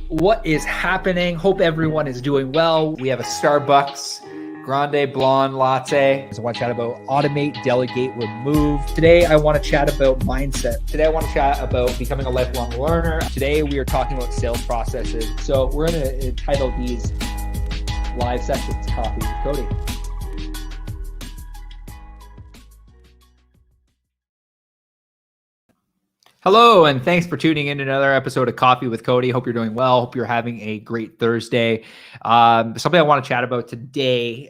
What is happening? Hope everyone is doing well. We have a Starbucks Grande Blonde Latte. So I want to chat about automate, delegate, remove. Today, I want to chat about mindset. Today, I want to chat about becoming a lifelong learner. Today, we are talking about sales processes. So we're going to entitle these live sessions Coffee with Cody. Hello, and thanks for tuning in to another episode of Coffee with Cody. Hope you're doing well. Hope you're having a great Thursday. Something I want to chat about today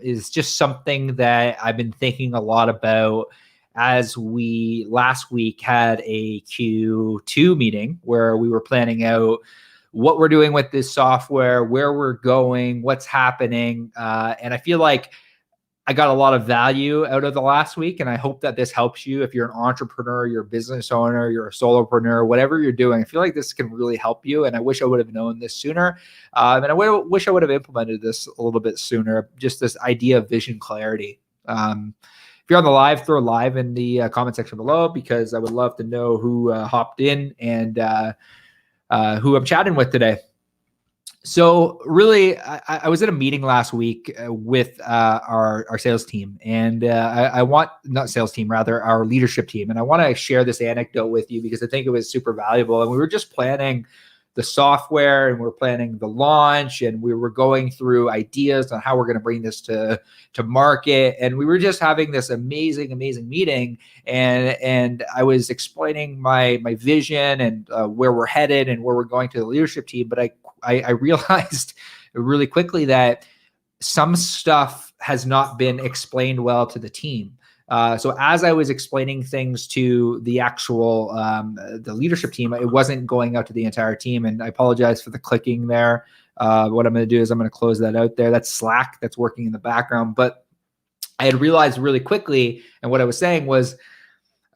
is just something that I've been thinking a lot about as we last week had a Q2 meeting where we were planning out what we're doing with this software, where we're going, what's happening. And I feel like I got a lot of value out of the last week, and I hope that this helps you. If you're an entrepreneur, you're a business owner, you're a solopreneur, whatever you're doing, I feel like this can really help you. And I wish I would have known this sooner. And I wish I would have implemented this a little bit sooner, just this idea of vision clarity. If you're on the live, throw live in the comment section below, because I would love to know who hopped in and who I'm chatting with today. So really, I was at a meeting last week with our sales team, and I want, not sales team, rather our leadership team. And I want to share this anecdote with you because I think it was super valuable. And we were just planning the software, and we were planning the launch, and we were going through ideas on how we're going to bring this to market. And we were just having this amazing meeting. And I was explaining my vision and where we're headed and where we're going to the leadership team. But I realized really quickly that some stuff has not been explained well to the team. So as I was explaining things to the actual the leadership team, it wasn't going out to the entire team. And I apologize for the clicking there. What I'm going to do is I'm going to close that out there. That's Slack that's working in the background. But I had realized really quickly, and what I was saying was,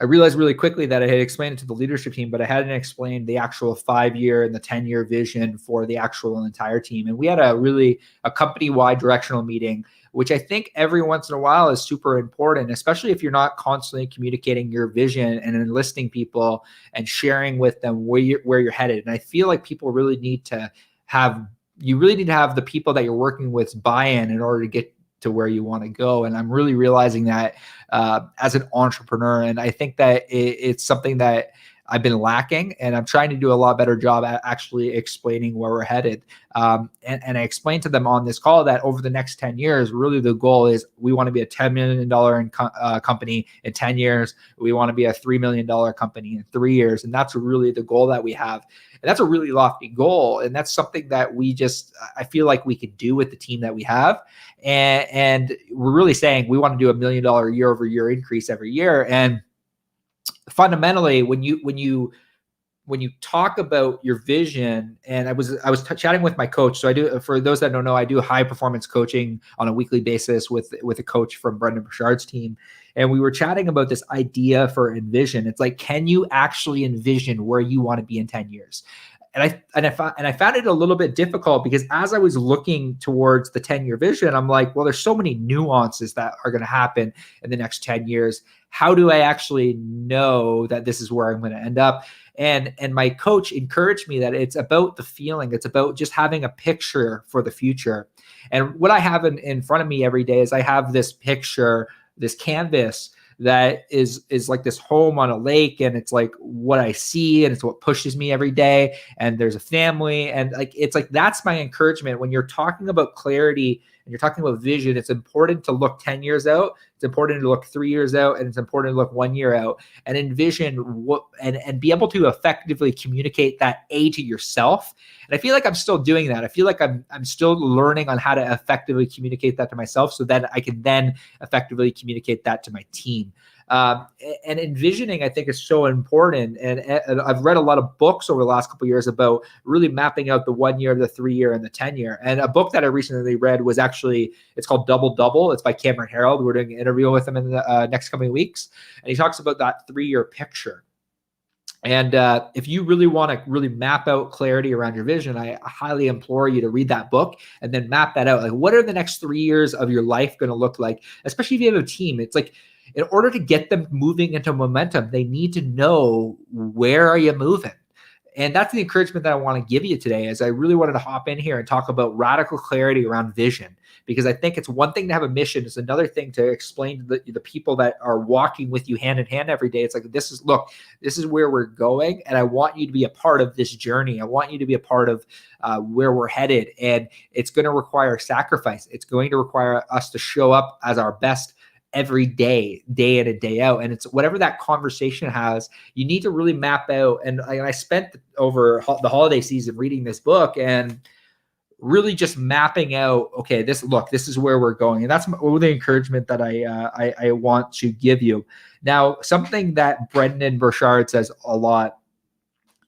I realized really quickly that I had explained it to the leadership team, but I hadn't explained the actual 5-year and the 10-year vision for the actual entire team. And we had a company-wide directional meeting, which I think every once in a while is super important, especially if you're not constantly communicating your vision and enlisting people and sharing with them where you're headed. And I feel like people really need to have the people that you're working with buy-in in order to get to where you want to go. And I'm really realizing that as an entrepreneur. And I think that it's something that I've been lacking, and I'm trying to do a lot better job at actually explaining where we're headed. And I explained to them on this call that over the next 10 years, really the goal is we want to be a $10 million company in 10 years. We want to be a $3 million company in 3 years. And that's really the goal that we have. And that's a really lofty goal. And that's something that I feel like we could do with the team that we have. And we're really saying we want to do $1 million year-over-year increase every year. And fundamentally, when you talk about your vision, and I was chatting with my coach. So I do, for those that don't know, I do high performance coaching on a weekly basis with a coach from Brendan Burchard's team. And we were chatting about this idea for Envision. It's like, can you actually envision where you want to be in 10 years? And I found it a little bit difficult, because as I was looking towards the 10-year vision, I'm like, well, there's so many nuances that are going to happen in the next 10 years. How do I actually know that this is where I'm going to end up? And my coach encouraged me that it's about the feeling. It's about just having a picture for the future. And what I have in front of me every day is I have this picture, this canvas that is like this home on a lake, and it's like what I see, and it's what pushes me every day. And there's a family, and it's like that's my encouragement. When you're talking about clarity and you're talking about vision, it's important to look 10 years out. It's important to look 3 years out, and it's important to look 1 year out and envision what and be able to effectively communicate that to yourself. And I feel like I'm still doing that. I feel like I'm still learning on how to effectively communicate that to myself, so that I can then effectively communicate that to my team. And envisioning, I think, is so important. And I've read a lot of books over the last couple of years about really mapping out the 1 year, the 3 year, and the 10 year. And a book that I recently read was it's called Double Double. It's by Cameron Herold. We're doing an interview with him in the next coming weeks. And he talks about that 3-year picture. And if you really want to really map out clarity around your vision, I highly implore you to read that book and then map that out. Like, what are the next 3 years of your life going to look like? Especially if you have a team. It's like, in order to get them moving into momentum, they need to know, where are you moving? And that's the encouragement that I want to give you today, is I really wanted to hop in here and talk about radical clarity around vision, because I think it's one thing to have a mission. It's another thing to explain to the people that are walking with you hand in hand every day. It's like, this is where we're going. And I want you to be a part of this journey. I want you to be a part of where we're headed. And it's going to require sacrifice. It's going to require us to show up as our best every day, day in and day out. And it's whatever that conversation has, you need to really map out. And I spent over the holiday season reading this book and really just mapping out, okay, this is where we're going. And that's the encouragement that I want to give you. Now, something that Brendan Burchard says a lot,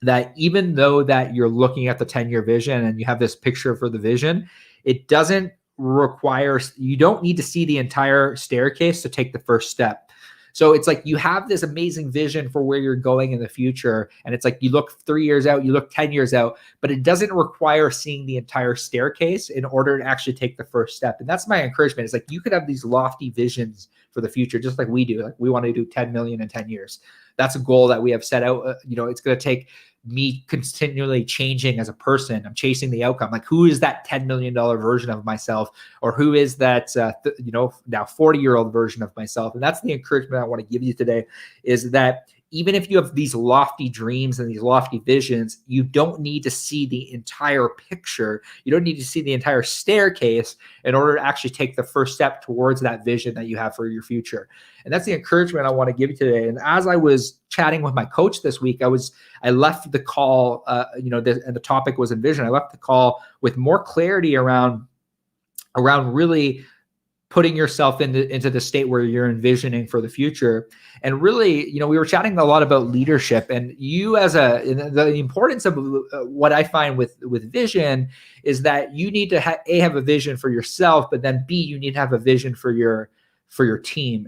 that even though that you're looking at the 10-year vision and you have this picture for the vision, it doesn't requires, you don't need to see the entire staircase to take the first step. So it's like you have this amazing vision for where you're going in the future. And it's like you look 3 years out, you look 10 years out, but it doesn't require seeing the entire staircase in order to actually take the first step. And that's my encouragement. It's like you could have these lofty visions for the future, just like we do. Like we want to do 10 million in 10 years. That's a goal that we have set out. It's going to take me continually changing as a person. I'm chasing the outcome. Like, who is that $10 million version of myself? Or who is that, now 40-year-old version of myself? And that's the encouragement I want to give you today, is that even if you have these lofty dreams and these lofty visions, you don't need to see the entire picture. You don't need to see the entire staircase in order to actually take the first step towards that vision that you have for your future. And that's the encouragement I want to give you today. And as I was chatting with my coach this week, I left the call, and the topic was Envision. I left the call with more clarity around really putting yourself into the state where you're envisioning for the future. And really, we were chatting a lot about leadership, and the importance of what I find with vision is that you need to have a vision for yourself, but then B, you need to have a vision for your team.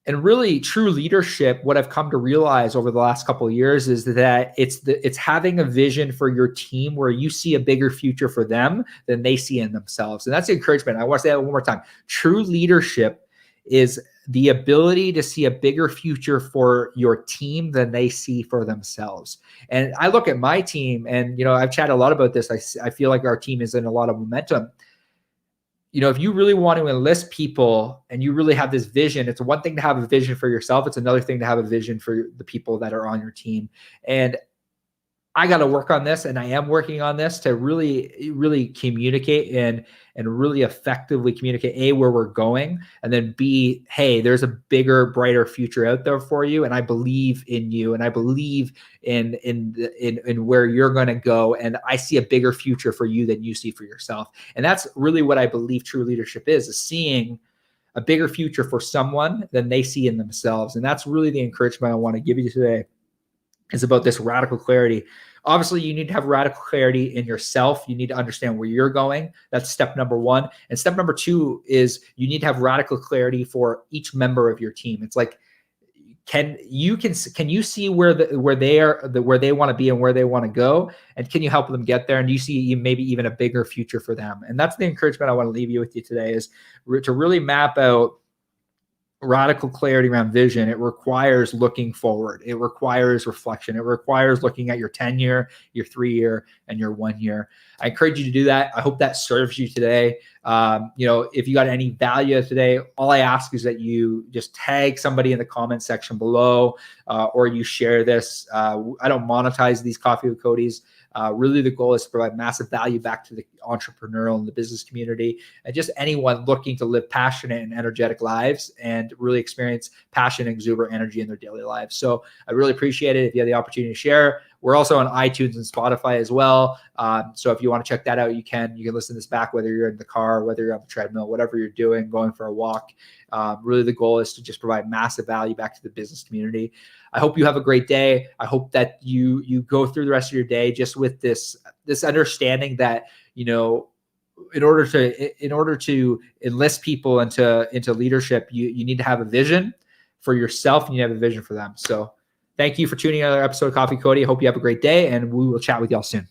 And really, true leadership, what I've come to realize over the last couple of years is that it's having a vision for your team where you see a bigger future for them than they see in themselves. And that's the encouragement. I want to say that one more time. True leadership is the ability to see a bigger future for your team than they see for themselves. And I look at my team, and I've chatted a lot about this. I feel like our team is in a lot of momentum. If you really want to enlist people and you really have this vision, it's one thing to have a vision for yourself. It's another thing to have a vision for the people that are on your team. And I got to work on this, and I am working on this to really, really communicate and really effectively communicate, A, where we're going, and then B, hey, there's a bigger, brighter future out there for you, and I believe in you, and I believe in where you're going to go, and I see a bigger future for you than you see for yourself. And that's really what I believe true leadership is seeing a bigger future for someone than they see in themselves. And that's really the encouragement I want to give you today, is about this radical clarity. Obviously, you need to have radical clarity in yourself. You need to understand where you're going. That's step number one. And step number two is you need to have radical clarity for each member of your team. It's like, can you see where they want to be and where they want to go? And can you help them get there? And do you see maybe even a bigger future for them? And that's the encouragement I want to leave you with you today, is to really map out radical clarity around vision. It requires looking forward. It requires reflection. It requires looking at your 10-year, your 3-year, and your 1 year. I encourage you to do that. I hope that serves you today. If you got any value today, all I ask is that you just tag somebody in the comment section below, or you share this. I don't monetize these Coffee with Cody's. Really, the goal is to provide massive value back to the entrepreneurial and the business community, and just anyone looking to live passionate and energetic lives and really experience passion and exuberant energy in their daily lives. So I really appreciate it if you have the opportunity to share. We're also on iTunes and Spotify as well. So if you want to check that out, you can listen to this back, whether you're in the car, whether you're on the treadmill, whatever you're doing, going for a walk. Really, the goal is to just provide massive value back to the business community. I hope you have a great day. I hope that you go through the rest of your day just with this understanding that, in order to enlist people into leadership, you need to have a vision for yourself, and you have a vision for them. So thank you for tuning in to another episode of Coffee Cody. I hope you have a great day, and we will chat with y'all soon.